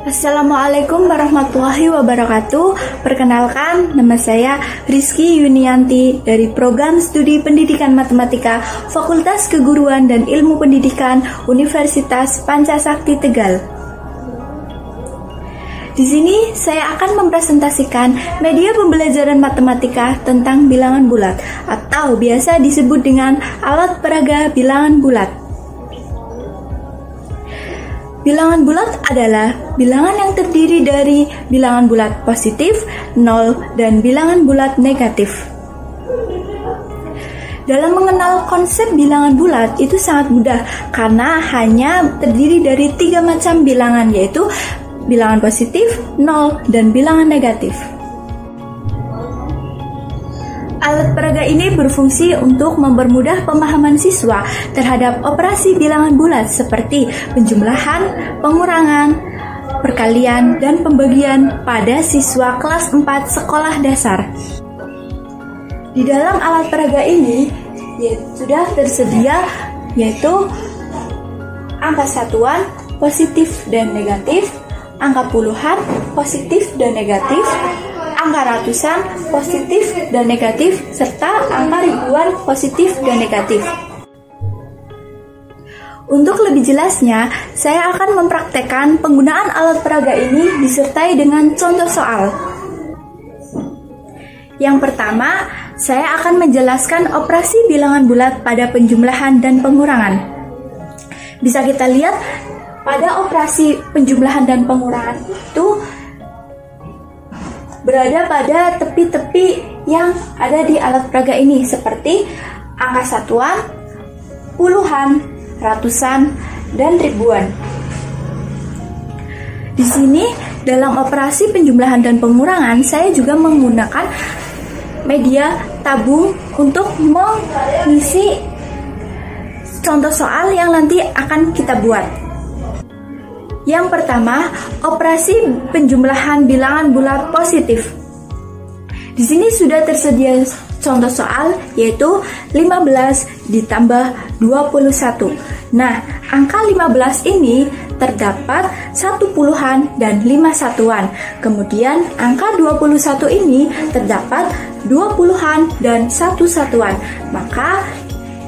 Assalamualaikum warahmatullahi wabarakatuh. Perkenalkan, nama saya Rizky Yunianti dari Program Studi Pendidikan Matematika Fakultas Keguruan dan Ilmu Pendidikan Universitas Pancasakti Tegal. Di sini saya akan mempresentasikan media pembelajaran matematika tentang bilangan bulat atau biasa disebut dengan alat peraga bilangan bulat. Bilangan bulat adalah bilangan yang terdiri dari bilangan bulat positif, 0, dan bilangan bulat negatif. Dalam mengenal konsep bilangan bulat itu sangat mudah karena hanya terdiri dari 3 macam bilangan, yaitu bilangan positif, 0, dan bilangan negatif. Alat peraga ini berfungsi untuk mempermudah pemahaman siswa terhadap operasi bilangan bulat seperti penjumlahan, pengurangan, perkalian, dan pembagian pada siswa kelas 4 sekolah dasar. Di dalam alat peraga ini sudah tersedia yaitu angka satuan, positif dan negatif, angka puluhan, positif dan negatif, angka ratusan, positif dan negatif, serta angka ribuan, positif dan negatif. Untuk lebih jelasnya, saya akan mempraktekkan penggunaan alat peraga ini disertai dengan contoh soal. Yang pertama, saya akan menjelaskan operasi bilangan bulat pada penjumlahan dan pengurangan. Bisa kita lihat pada operasi penjumlahan dan pengurangan itu berada pada tepi-tepi yang ada di alat peraga ini seperti angka satuan, puluhan, ratusan, dan ribuan. Di sini dalam operasi penjumlahan dan pengurangan saya juga menggunakan media tabung untuk mengisi contoh soal yang nanti akan kita buat. Yang pertama, operasi penjumlahan bilangan bulat positif. Di sini sudah tersedia contoh soal yaitu 15 ditambah 21. Nah, angka 15 ini terdapat 1 puluhan dan 5 satuan. Kemudian angka 21 ini terdapat 2 puluhan dan 1 satuan. Maka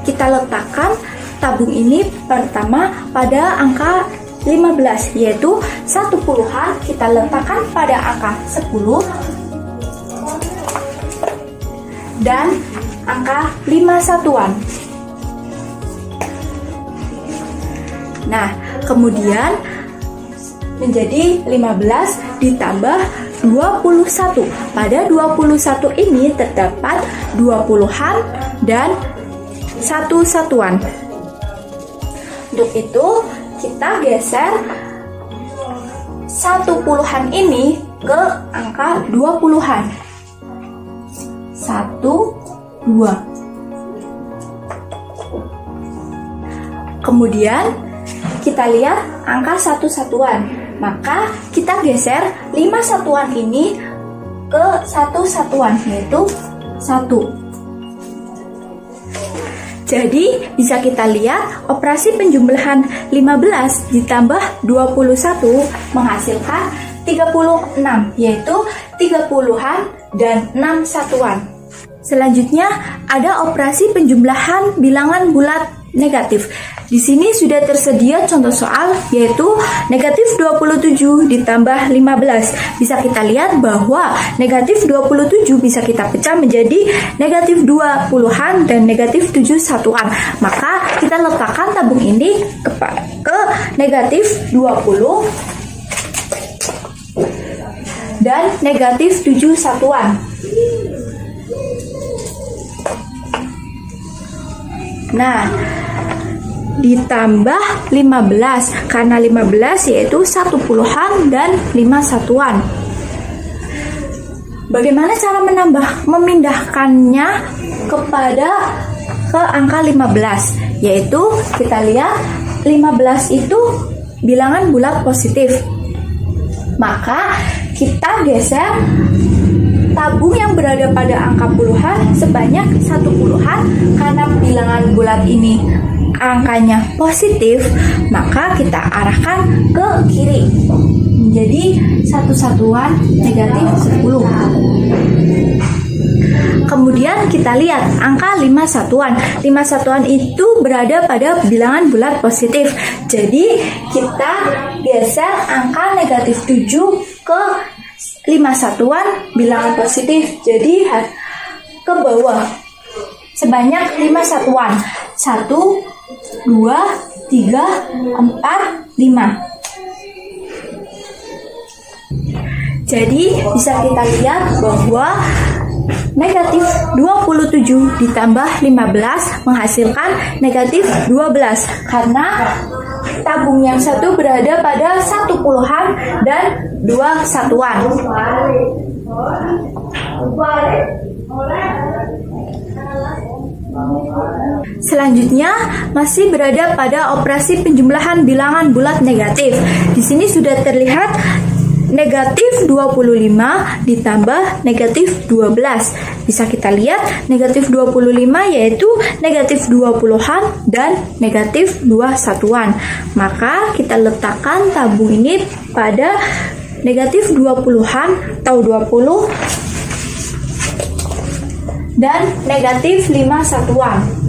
kita letakkan tabung ini pertama pada angka 15, yaitu 1 puluhan kita letakkan pada angka 10 dan angka 5 satuan. Nah, kemudian menjadi 15 ditambah 21. Pada 21 ini terdapat 2 puluhan dan 1 satuan. Untuk itu kita geser 1 puluhan ini ke angka 2 puluhan. 1, 2. Kemudian kita lihat angka 1 satuan. Maka kita geser 5 satuan ini ke 1 satuan, yaitu 1. Jadi, bisa kita lihat operasi penjumlahan 15 ditambah 21 menghasilkan 36, yaitu 3 puluhan dan 6 satuan. Selanjutnya, ada operasi penjumlahan bilangan bulat negatif. Di sini sudah tersedia contoh soal yaitu negatif 27 ditambah 15. Bisa kita lihat bahwa negatif 27 bisa kita pecah menjadi negatif 2 puluhan dan negatif 7 satuan. Maka kita letakkan tabung ini ke negatif 20 dan negatif 7 satuan. Nah, ditambah 15 karena 15 yaitu 1 puluhan dan 5 satuan. Bagaimana cara memindahkannya ke angka 15? Yaitu kita lihat 15 itu bilangan bulat positif. Maka kita geser tabung yang berada pada angka puluhan sebanyak 1 puluhan. Karena bilangan bulat ini angkanya positif, maka kita arahkan ke kiri menjadi satu satuan negatif 10. Kemudian kita lihat angka 5 satuan. 5 satuan itu berada pada bilangan bulat positif. Jadi kita geser angka negatif 7 ke 5 satuan bilangan positif. Jadi ke bawah sebanyak 5 satuan. 1, 2, 3, 4, 5. Jadi bisa kita lihat bahwa negatif 27 ditambah 15 menghasilkan negatif 12 karena tabung yang satu berada pada 1 puluhan dan 2 satuan. Selanjutnya masih berada pada operasi penjumlahan bilangan bulat negatif. Di sini sudah terlihat negatif 25 ditambah negatif 12. Bisa kita lihat negatif 25 yaitu negatif 20-an dan negatif 2 satuan. Maka kita letakkan tabung ini pada negatif 20-an atau 20 dan negatif 5 satuan.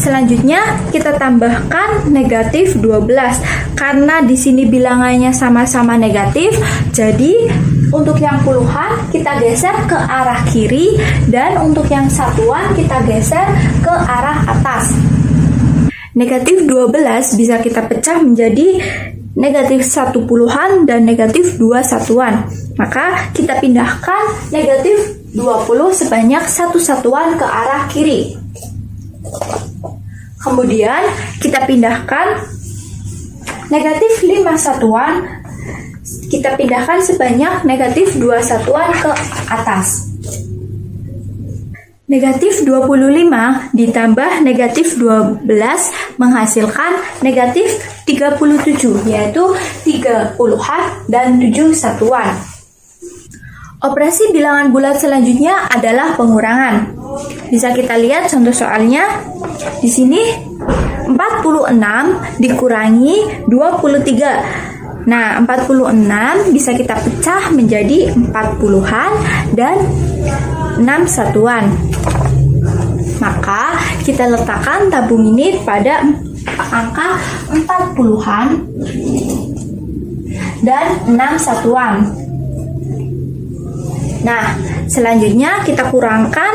Selanjutnya kita tambahkan negatif 12. Karena di sini bilangannya sama-sama negatif, jadi untuk yang puluhan kita geser ke arah kiri dan untuk yang satuan kita geser ke arah atas. Negatif 12 bisa kita pecah menjadi negatif 1 puluhan dan negatif 2 satuan. Maka kita pindahkan negatif 20 sebanyak 1 satuan ke arah kiri. Kemudian kita pindahkan negatif 5 satuan, kita pindahkan sebanyak negatif 2 satuan ke atas. Negatif 25 ditambah negatif 12 menghasilkan negatif 37, yaitu 3 puluhan dan 7 satuan. Operasi bilangan bulat selanjutnya adalah pengurangan. Bisa kita lihat contoh soalnya. Di sini 46 dikurangi 23. Nah, 46 bisa kita pecah menjadi 4 puluhan dan 6 satuan. Maka kita letakkan tabung ini pada angka 4 puluhan dan 6 satuan. Nah, selanjutnya kita kurangkan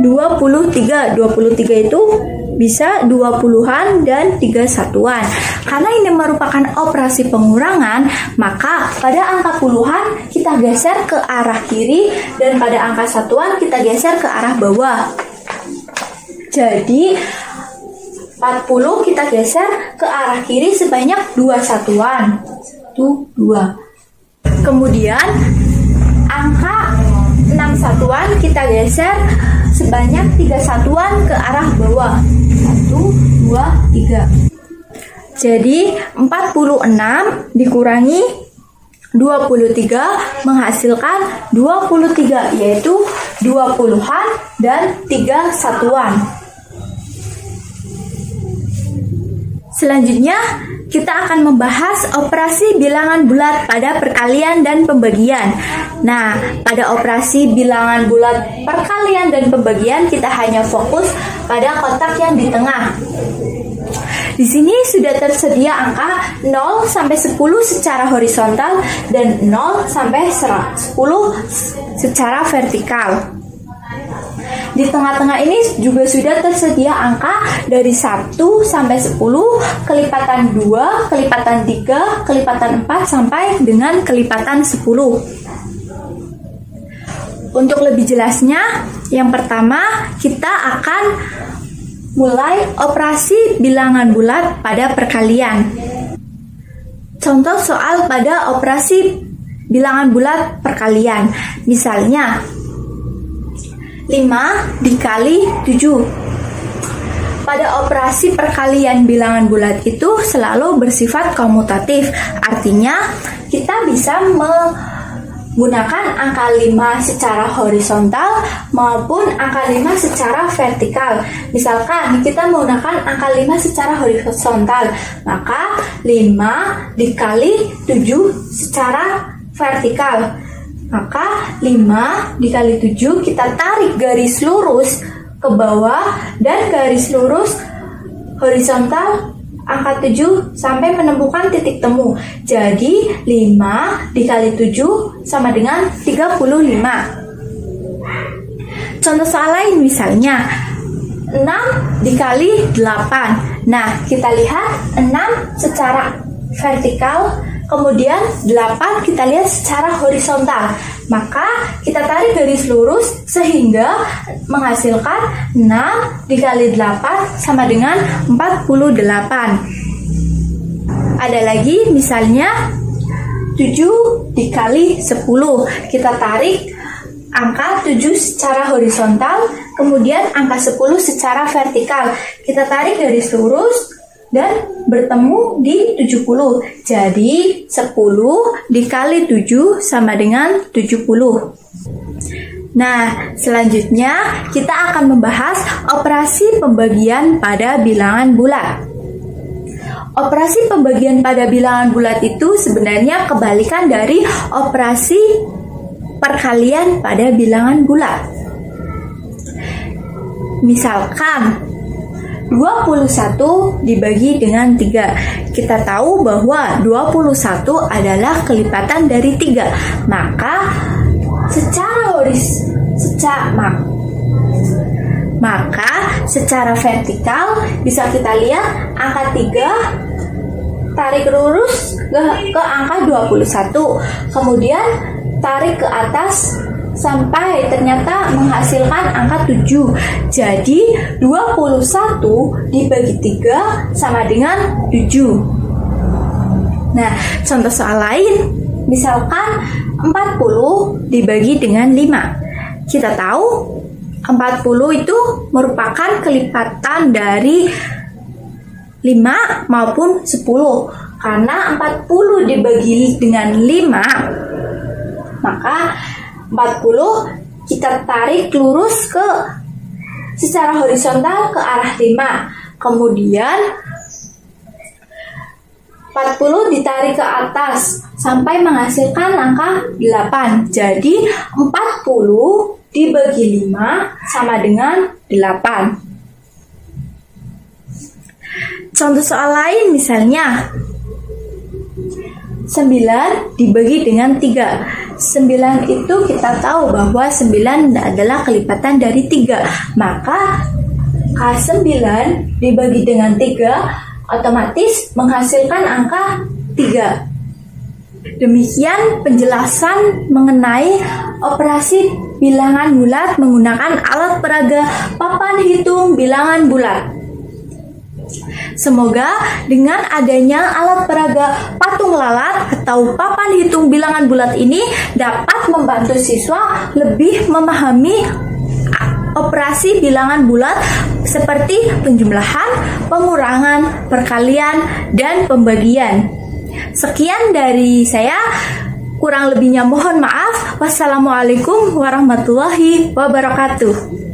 23. 23 itu bisa 2 puluhan dan 3 satuan. Karena ini merupakan operasi pengurangan, maka pada angka puluhan kita geser ke arah kiri dan pada angka satuan kita geser ke arah bawah. Jadi 40 kita geser ke arah kiri sebanyak 2 satuan. 1, 2. Kemudian angka 6 satuan kita geser sebanyak 3 satuan ke arah bawah. 1, 2, 3. Jadi 46 dikurangi 23 menghasilkan 23, yaitu 2 puluhan dan 3 satuan. Selanjutnya kita akan membahas operasi bilangan bulat pada perkalian dan pembagian. Nah, pada operasi bilangan bulat perkalian dan pembagian kita hanya fokus pada kotak yang di tengah. Di sini sudah tersedia angka 0 sampai 10 secara horizontal dan 0 sampai 10 secara vertikal. Di tengah-tengah ini juga sudah tersedia angka dari 1 sampai 10, kelipatan 2, kelipatan 3, kelipatan 4 sampai dengan kelipatan 10. Untuk lebih jelasnya, yang pertama kita akan mulai operasi bilangan bulat pada perkalian. Contoh soal pada operasi bilangan bulat perkalian. Misalnya 5 dikali 7. Pada operasi perkalian bilangan bulat itu selalu bersifat komutatif. Artinya kita bisa gunakan angka 5 secara horizontal maupun angka 5 secara vertikal. Misalkan kita menggunakan angka 5 secara horizontal, maka 5 dikali 7 secara vertikal. Maka 5 dikali 7 kita tarik garis lurus ke bawah dan garis lurus horizontal angka 7 sampai menemukan titik temu. Jadi 5 dikali 7 sama dengan 35. Contoh soal lain misalnya 6 dikali 8. Nah, kita lihat 6 secara vertikal, kemudian 8 kita lihat secara horizontal. Maka kita tarik garis lurus sehingga menghasilkan 6 dikali 8 sama dengan 48. Ada lagi misalnya 7 dikali 10. Kita tarik angka 7 secara horizontal, kemudian angka 10 secara vertikal. Kita tarik garis lurus dan bertemu di 70. Jadi 10 dikali 7 sama dengan 70. Nah, selanjutnya kita akan membahas operasi pembagian pada bilangan bulat. Operasi pembagian pada bilangan bulat itu sebenarnya kebalikan dari operasi perkalian pada bilangan bulat. Misalkan 21 dibagi dengan 3. Kita tahu bahwa 21 adalah kelipatan dari 3. Maka secara vertikal bisa kita lihat angka 3 tarik lurus ke angka 21. Kemudian tarik ke atas sampai ternyata menghasilkan angka 7. Jadi 21 dibagi 3 sama dengan 7. Nah, contoh soal lain, misalkan 40 dibagi dengan 5. Kita tahu 40 itu merupakan kelipatan dari 5 maupun 10. Karena 40 dibagi dengan 5, maka 40 kita tarik lurus secara horizontal ke arah 5. Kemudian 40 ditarik ke atas sampai menghasilkan angka 8. Jadi 40 dibagi 5 sama dengan 8. Contoh soal lain misalnya 9 dibagi dengan 3. 9 itu kita tahu bahwa 9 adalah kelipatan dari 3. Maka K9 dibagi dengan 3 otomatis menghasilkan angka 3. Demikian penjelasan mengenai operasi bilangan bulat menggunakan alat peraga papan hitung bilangan bulat. Semoga dengan adanya alat peraga patung lalat atau papan hitung bilangan bulat ini dapat membantu siswa lebih memahami operasi bilangan bulat seperti penjumlahan, pengurangan, perkalian, dan pembagian. Sekian dari saya, kurang lebihnya mohon maaf. Wassalamualaikum warahmatullahi wabarakatuh.